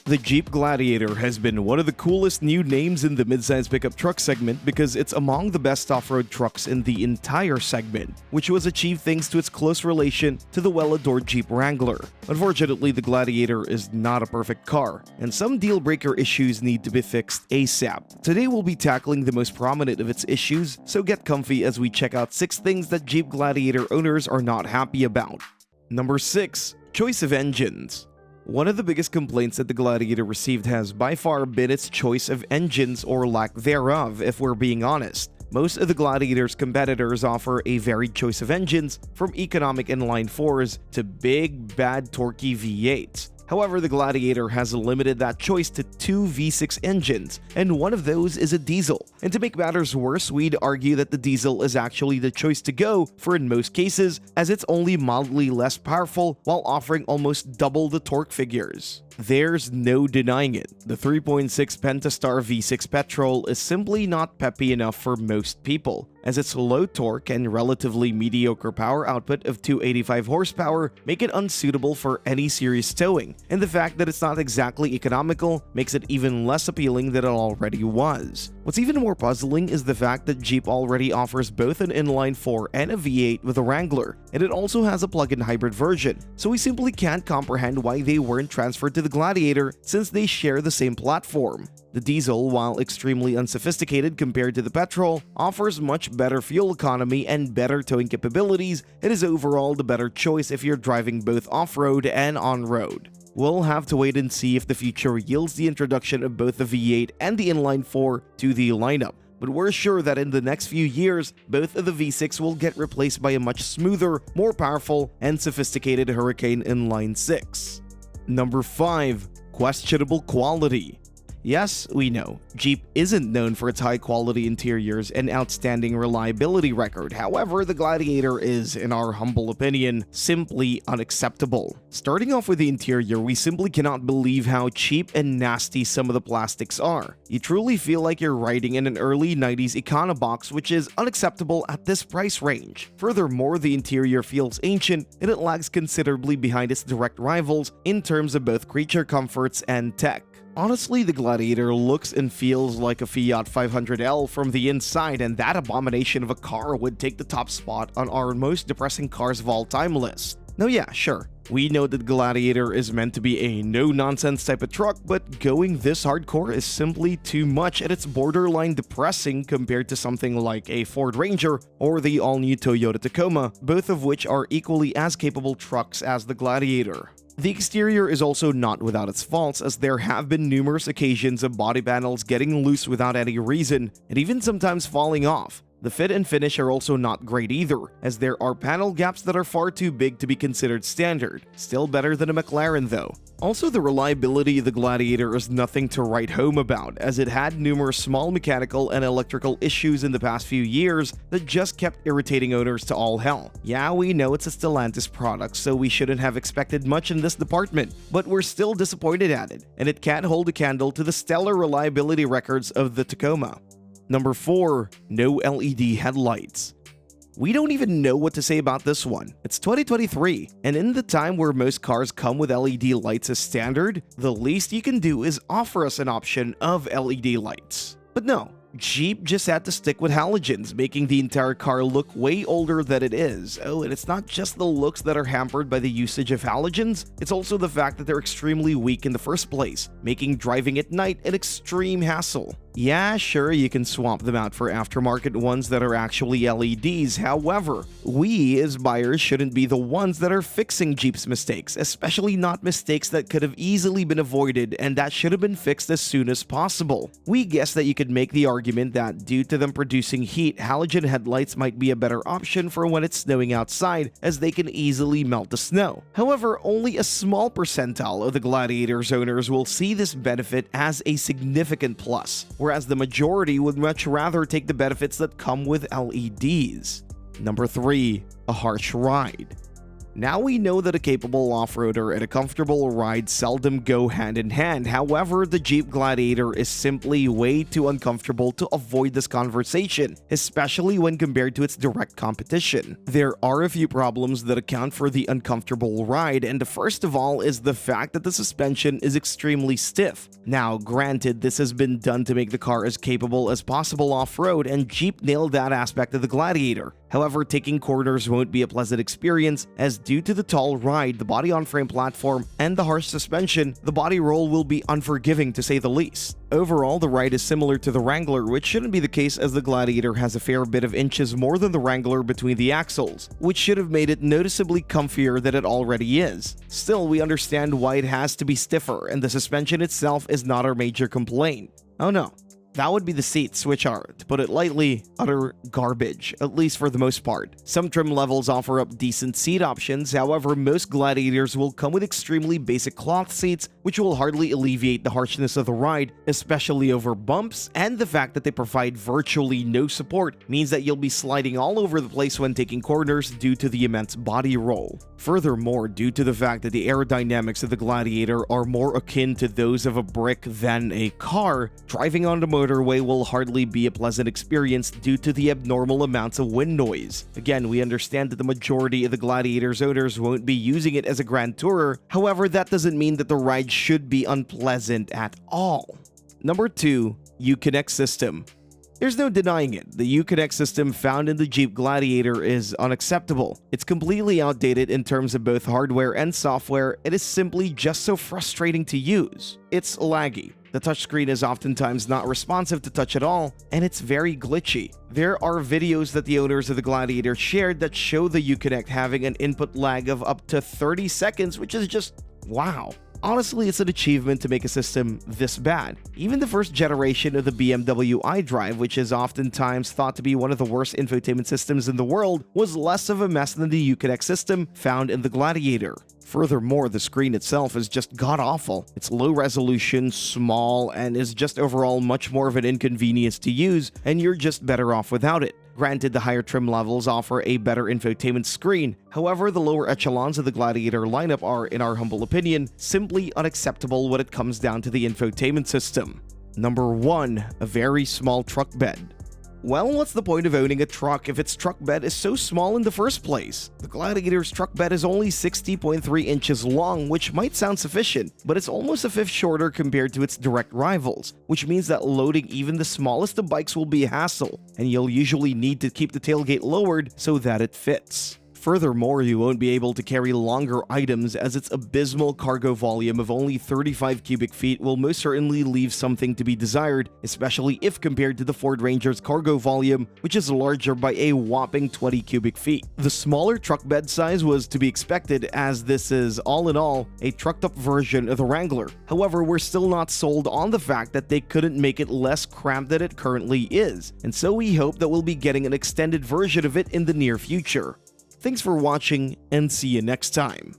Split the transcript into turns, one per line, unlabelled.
The Jeep Gladiator has been one of the coolest new names in the midsize pickup truck segment because it's among the best off-road trucks in the entire segment, which was achieved thanks to its close relation to the well-adored Jeep Wrangler. Unfortunately, the Gladiator is not a perfect car, and some deal-breaker issues need to be fixed ASAP. Today we'll be tackling the most prominent of its issues, so get comfy as we check out 6 things that Jeep Gladiator owners are not happy about. Number 6. Choice of engines. One of the biggest complaints that the Gladiator received has by far been its choice of engines or lack thereof, if we're being honest. Most of the Gladiator's competitors offer a varied choice of engines, from economic inline 4s to big, bad, torquey V8s. However, the Gladiator has limited that choice to 2 V6 engines, and one of those is a diesel. And to make matters worse, we'd argue that the diesel is actually the choice to go for in most cases, as it's only mildly less powerful while offering almost double the torque figures. There's no denying it. The 3.6 Pentastar V6 petrol is simply not peppy enough for most people, as its low torque and relatively mediocre power output of 285 horsepower make it unsuitable for any serious towing, and the fact that it's not exactly economical makes it even less appealing than it already was. What's even more puzzling is the fact that Jeep already offers both an inline 4 and a V8 with a Wrangler, and it also has a plug-in hybrid version, so we simply can't comprehend why they weren't transferred to the Gladiator since they share the same platform. The diesel, while extremely unsophisticated compared to the petrol, offers much better fuel economy and better towing capabilities and is overall the better choice if you're driving both off-road and on-road. We'll have to wait and see if the future yields the introduction of both the V8 and the inline 4 to the lineup, but we're sure that in the next few years, both of the V6 will get replaced by a much smoother, more powerful, and sophisticated Hurricane inline 6. Number 5. Questionable quality. Yes, we know, Jeep isn't known for its high-quality interiors and outstanding reliability record. However, the Gladiator is, in our humble opinion, simply unacceptable. Starting off with the interior, we simply cannot believe how cheap and nasty some of the plastics are. You truly feel like you're riding in an early 90s Econobox, which is unacceptable at this price range. Furthermore, the interior feels ancient and it lags considerably behind its direct rivals in terms of both creature comforts and tech. Honestly, the Gladiator looks and feels like a Fiat 500L from the inside, and that abomination of a car would take the top spot on our most depressing cars of all time list. Now yeah, sure, we know that Gladiator is meant to be a no-nonsense type of truck, but going this hardcore is simply too much, and it's borderline depressing compared to something like a Ford Ranger or the all-new Toyota Tacoma, both of which are equally as capable trucks as the Gladiator. The exterior is also not without its faults, as there have been numerous occasions of body panels getting loose without any reason, and even sometimes falling off. The fit and finish are also not great either, as there are panel gaps that are far too big to be considered standard. Still better than a McLaren though. Also, the reliability of the Gladiator is nothing to write home about, as it had numerous small mechanical and electrical issues in the past few years that just kept irritating owners to all hell. Yeah, we know it's a Stellantis product, so we shouldn't have expected much in this department, but we're still disappointed at it, and it can't hold a candle to the stellar reliability records of the Tacoma. Number 4. No LED headlights. We don't even know what to say about this one. It's 2023, and in the time where most cars come with LED lights as standard, the least you can do is offer us an option of LED lights. But no, Jeep just had to stick with halogens, making the entire car look way older than it is. Oh, and it's not just the looks that are hampered by the usage of halogens, it's also the fact that they're extremely weak in the first place, making driving at night an extreme hassle. Yeah, sure, you can swap them out for aftermarket ones that are actually LEDs. However, we as buyers shouldn't be the ones that are fixing Jeep's mistakes, especially not mistakes that could have easily been avoided and that should have been fixed as soon as possible. We guess that you could make the argument that due to them producing heat, halogen headlights might be a better option for when it's snowing outside, as they can easily melt the snow. However, only a small percentile of the Gladiator's owners will see this benefit as a significant plus, whereas the majority would much rather take the benefits that come with LEDs. Number 3. A harsh ride. Now we know that a capable off-roader and a comfortable ride seldom go hand in hand. However, the Jeep Gladiator is simply way too uncomfortable to avoid this conversation, especially when compared to its direct competition. There are a few problems that account for the uncomfortable ride, and the first of all is the fact that the suspension is extremely stiff. Now, granted, this has been done to make the car as capable as possible off-road, and Jeep nailed that aspect of the Gladiator. However, taking corners won't be a pleasant experience, as due to the tall ride, the body-on-frame platform, and the harsh suspension, the body roll will be unforgiving to say the least. Overall, the ride is similar to the Wrangler, which shouldn't be the case as the Gladiator has a fair bit of inches more than the Wrangler between the axles, which should have made it noticeably comfier than it already is. Still, we understand why it has to be stiffer, and the suspension itself is not our major complaint. Oh no. That would be the seats, which are, to put it lightly, utter garbage, at least for the most part. Some trim levels offer up decent seat options, however, most Gladiators will come with extremely basic cloth seats, which will hardly alleviate the harshness of the ride, especially over bumps, and the fact that they provide virtually no support means that you'll be sliding all over the place when taking corners due to the immense body roll. Furthermore, due to the fact that the aerodynamics of the Gladiator are more akin to those of a brick than a car, driving on the motorway will hardly be a pleasant experience due to the abnormal amounts of wind noise. Again, we understand that the majority of the Gladiator's owners won't be using it as a grand tourer, however, that doesn't mean that the ride should be unpleasant at all. Number 2. Uconnect system. There's no denying it, the Uconnect system found in the Jeep Gladiator is unacceptable. It's completely outdated in terms of both hardware and software. It is simply just so frustrating to use. It's laggy. The touchscreen is oftentimes not responsive to touch at all, and it's very glitchy. There are videos that the owners of the Gladiator shared that show the Uconnect having an input lag of up to 30 seconds, which is just wow. Honestly, it's an achievement to make a system this bad. Even the first generation of the BMW iDrive, which is oftentimes thought to be one of the worst infotainment systems in the world, was less of a mess than the Uconnect system found in the Gladiator. Furthermore, the screen itself is just god-awful. It's low resolution, small, and is just overall much more of an inconvenience to use, and you're just better off without it. Granted, the higher trim levels offer a better infotainment screen. However, the lower echelons of the Gladiator lineup are, in our humble opinion, simply unacceptable when it comes down to the infotainment system. Number 1. A very small truck bed. Well, what's the point of owning a truck if its truck bed is so small in the first place? The Gladiator's truck bed is only 60.3 inches long, which might sound sufficient, but it's almost a fifth shorter compared to its direct rivals, which means that loading even the smallest of bikes will be a hassle, and you'll usually need to keep the tailgate lowered so that it fits. Furthermore, you won't be able to carry longer items as its abysmal cargo volume of only 35 cubic feet will most certainly leave something to be desired, especially if compared to the Ford Ranger's cargo volume, which is larger by a whopping 20 cubic feet. The smaller truck bed size was to be expected, as this is, all in all, a trucked-up version of the Wrangler. However, we're still not sold on the fact that they couldn't make it less cramped than it currently is, and so we hope that we'll be getting an extended version of it in the near future. Thanks for watching, and see you next time.